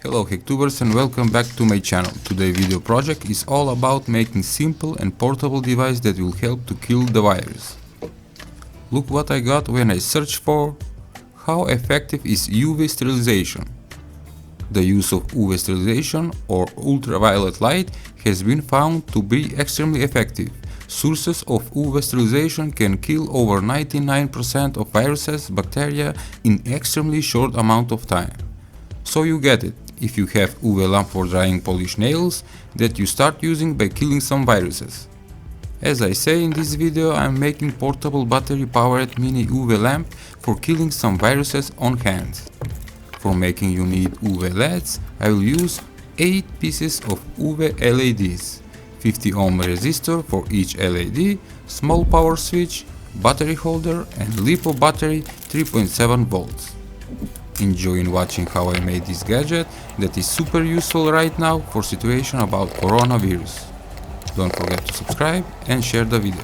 Hello Hacktubers and welcome back to my channel. Today's video project is all about making simple and portable device that will help to kill the virus. Look what I got when I searched for how effective is UV sterilization. The use of UV sterilization or ultraviolet light has been found to be extremely effective. Sources of UV sterilization can kill over 99% of viruses, bacteria in extremely short amount of time. So you get it. If you have UV lamp for drying polished nails that you start using by killing some viruses. As I say in this video, I am making portable battery powered mini UV lamp for killing some viruses on hand. For making you need UV LEDs, I will use 8 pieces of UV LEDs, 50 ohm resistor for each LED, small power switch, battery holder and LiPo battery 3.7 volts. Enjoying watching how I made this gadget that is super useful right now for situation about coronavirus. Don't forget to subscribe and share the video.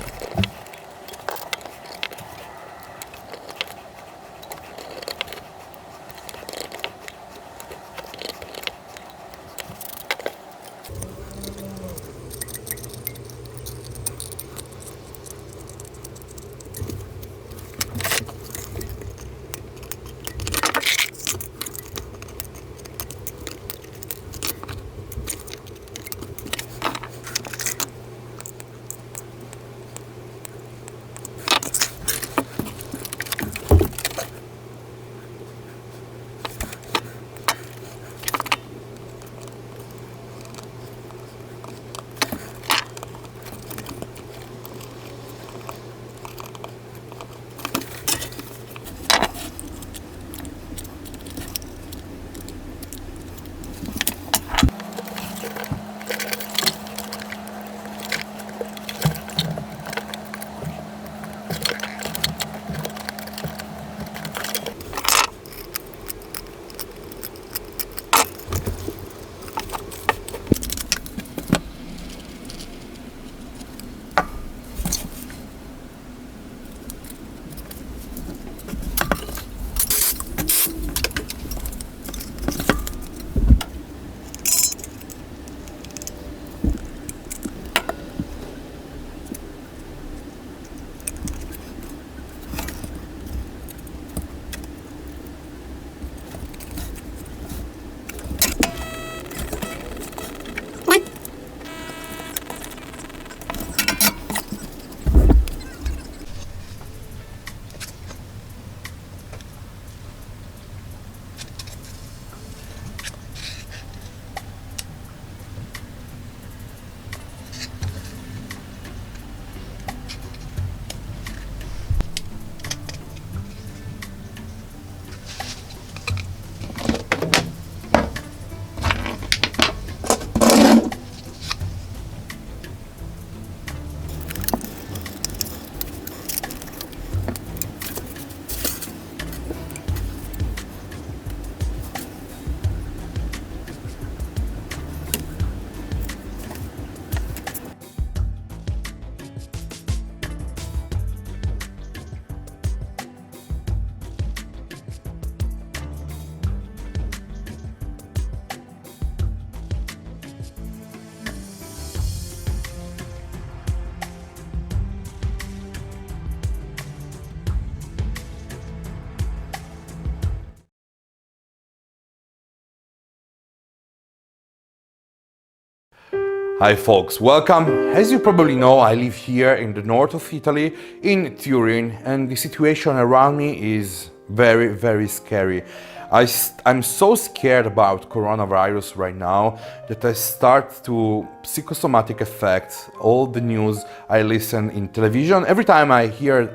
Hi folks, welcome. As you probably know, I live here in the north of Italy, in Turin, and the situation around me is very scary. I'm so scared about coronavirus right now that I start to psychosomatic effects. All the news I listen in television, every time I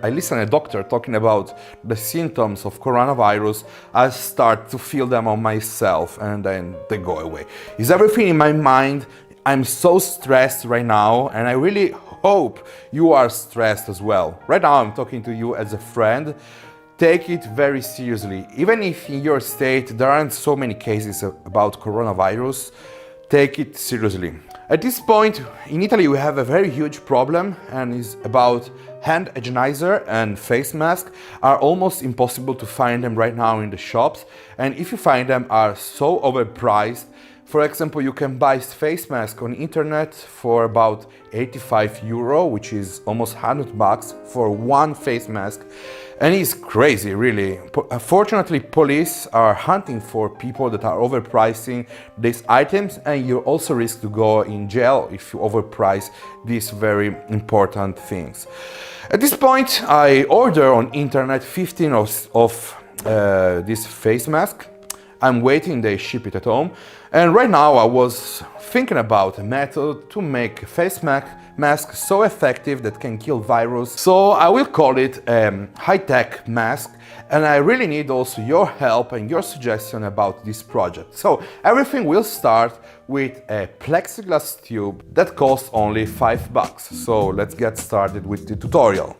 listen a doctor talking about the symptoms of coronavirus, I start to feel them on myself and then they go away. Is everything in my mind? I'm so stressed right now and I really hope you are stressed as well. Right now I'm talking to you as a friend. Take it very seriously. Even if in your state there aren't so many cases about coronavirus, take it seriously. At this point in Italy we have a very huge problem, and is about hand hygienizer and face mask are almost impossible to find them right now in the shops, and if you find them are so overpriced. For example, you can buy face mask on internet for about 85 euro, which is almost 100 bucks for one face mask. And it's crazy, really. Unfortunately, police are hunting for people that are overpricing these items, and you also risk to go in jail if you overprice these very important things. At this point, I order on internet 15 of this face mask. I'm waiting, they ship it at home. And right now I was thinking about a method to make a face mask so effective that can kill virus. So I will call it a high-tech mask, and I really need also your help and your suggestion about this project. So everything will start with a plexiglass tube that costs only $5. So let's get started with the tutorial.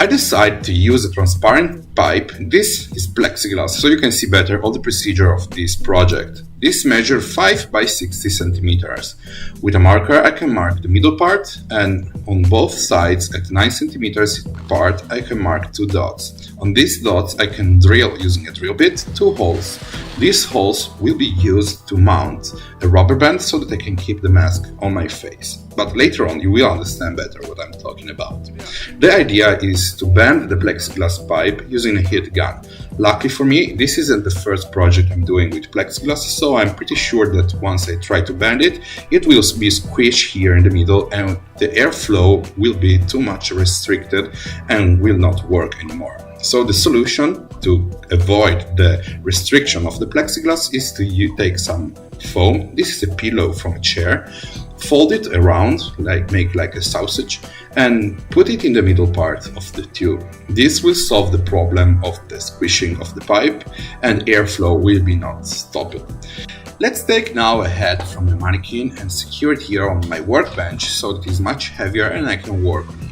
I decided to use a transparent pipe. This is plexiglass, so you can see better all the procedure of this project. This measures 5 by 60 centimeters. With a marker I can mark the middle part, and on both sides at 9 centimeters apart I can mark 2 dots. On these dots I can drill using a drill bit 2 holes. These holes will be used to mount a rubber band so that I can keep the mask on my face. But later on you will understand better what I'm talking about. The idea is to bend the plexiglass pipe using a heat gun. Luckily for me, this isn't the first project I'm doing with plexiglass, so I'm pretty sure that once I try to bend it, it will be squished here in the middle and the airflow will be too much restricted and will not work anymore. So the solution to avoid the restriction of the plexiglass is to take some foam. This is a pillow from a chair. Fold it around, make like a sausage, and put it in the middle part of the tube. This will solve the problem of the squishing of the pipe, and airflow will be not stopped. Let's take now a head from the mannequin and secure it here on my workbench so that it is much heavier and I can work on it.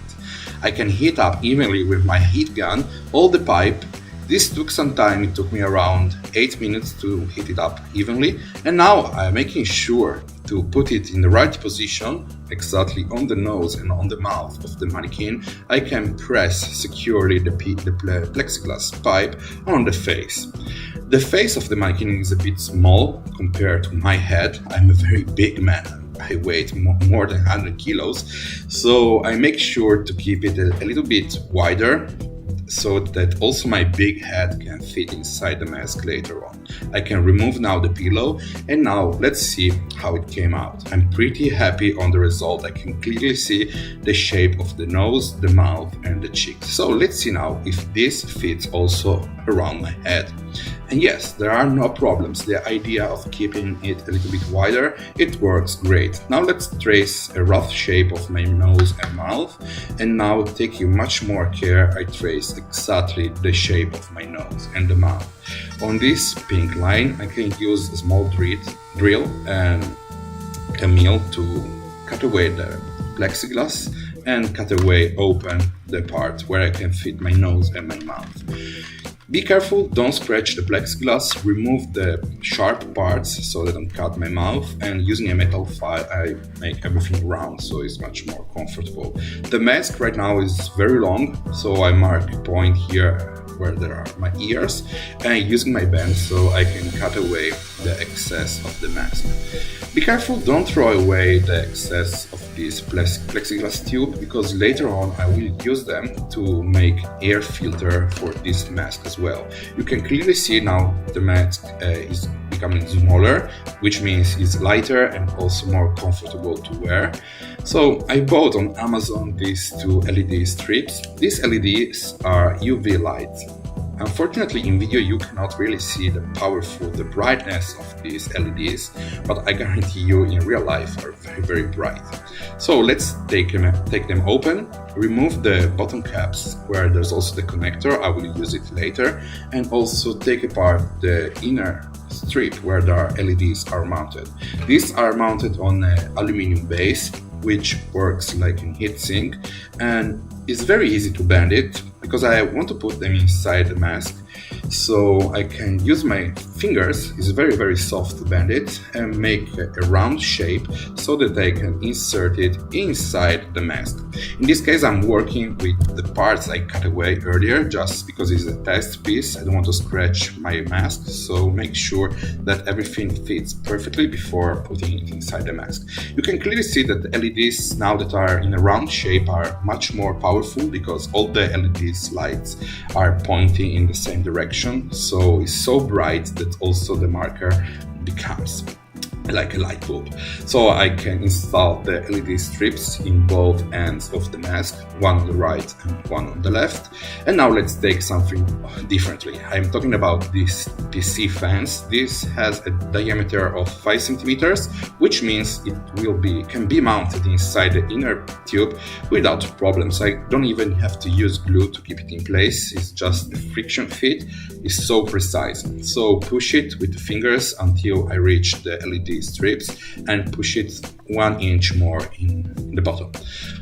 I can heat up evenly with my heat gun all the pipe. This took some time, it took me around 8 minutes to heat it up evenly, and now I'm making sure to put it in the right position, exactly on the nose and on the mouth of the mannequin. I can press securely the plexiglass pipe on the face. The face of the mannequin is a bit small compared to my head. I'm a very big man. I weigh more than 100 kilos, so I make sure to keep it a little bit wider, so that also my big head can fit inside the mask later on. I can remove now the pillow, and now let's see how it came out. I'm pretty happy on the result. I can clearly see the shape of the nose, the mouth and the cheeks. So let's see now if this fits also around my head. And yes, there are no problems. The idea of keeping it a little bit wider, it works great. Now let's trace a rough shape of my nose and mouth, and now taking much more care, I trace exactly the shape of my nose and the mouth. On this pink line I can use a small drill and a mill to cut away the plexiglass and cut away open the part where I can fit my nose and my mouth. Be careful, don't scratch the plexiglass, remove the sharp parts so that I don't cut my mouth, and using a metal file I make everything round so it's much more comfortable. The mask right now is very long, so I mark a point here where there are my ears, and using my band so I can cut away the excess of the mask. Be careful, don't throw away the excess of this plexiglass tube, because later on I will use them to make air filter for this mask as well. You can clearly see now the mask is becoming smaller, which means it's lighter and also more comfortable to wear. So I bought on Amazon these 2 LED strips. These LEDs are UV light. Unfortunately, in video you cannot really see the brightness of these LEDs, but I guarantee you in real life are very, very bright. So let's take them open, remove the bottom caps where there's also the connector, I will use it later, and also take apart the inner strip where the LEDs are mounted. These are mounted on an aluminum base which works like a heatsink, and it's very easy to bend it because I want to put them inside the mask. So I can use my fingers, it's very soft to bend it, and make a round shape so that I can insert it inside the mask. In this case I'm working with the parts I cut away earlier just because it's a test piece. I don't want to scratch my mask, so make sure that everything fits perfectly before putting it inside the mask. You can clearly see that the LEDs now that are in a round shape are much more powerful because all the LEDs lights are pointing in the same direction, so it's so bright that also the marker becomes like a light bulb. So I can install the LED strips in both ends of the mask, one on the right and one on the left. And now let's take something differently. I'm talking about these PC fans. This has a diameter of 5 centimeters, which means it can be mounted inside the inner tube without problems. I don't even have to use glue to keep it in place. It's just the friction fit is so precise. So push it with the fingers until I reach the LED strips and push it 1 inch more in the bottom.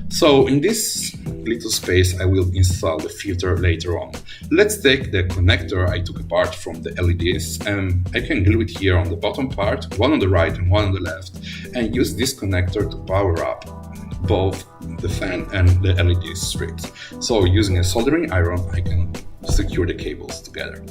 So in this little space I will install the filter later on. Let's take the connector I took apart from the LEDs, and I can glue it here on the bottom part, one on the right and one on the left, and use this connector to power up both the fan and the LED strips. So using a soldering iron I can secure the cables together.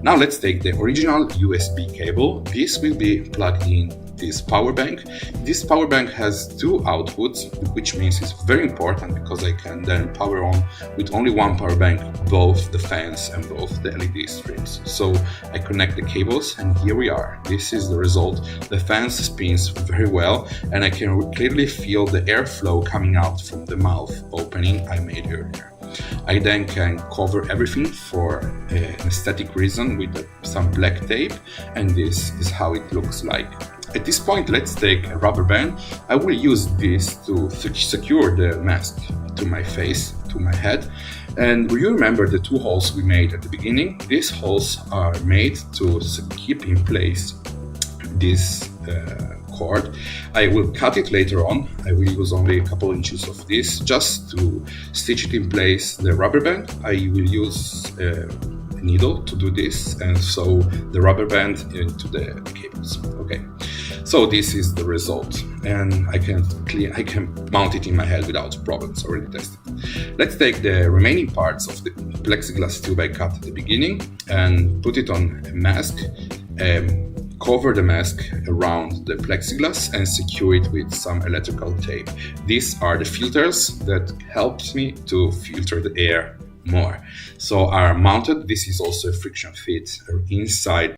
Now let's take the original USB cable. This will be plugged in this power bank. This power bank has 2 outputs, which means it's very important because I can then power on with only one power bank both the fans and both the LED strips. So I connect the cables and here we are. This is the result. The fan spins very well and I can clearly feel the airflow coming out from the mouth opening I made earlier. I then can cover everything for an aesthetic reason with some black tape, and this is how it looks like. At this point, let's take a rubber band. I will use this to secure the mask to my face, to my head. And you remember the 2 holes we made at the beginning? These holes are made to keep in place this cord. I will cut it later on. I will use only a couple inches of this just to stitch it in place the rubber band. I will use a needle to do this and sew the rubber band into the cables. Okay, so this is the result, and I can mount it in my head without problems. Already tested. Let's take the remaining parts of the plexiglass tube I cut at the beginning and put it on a mask. Cover the mask around the plexiglass and secure it with some electrical tape. These are the filters that helps me to filter the air more. So are mounted. This is also a friction fit inside.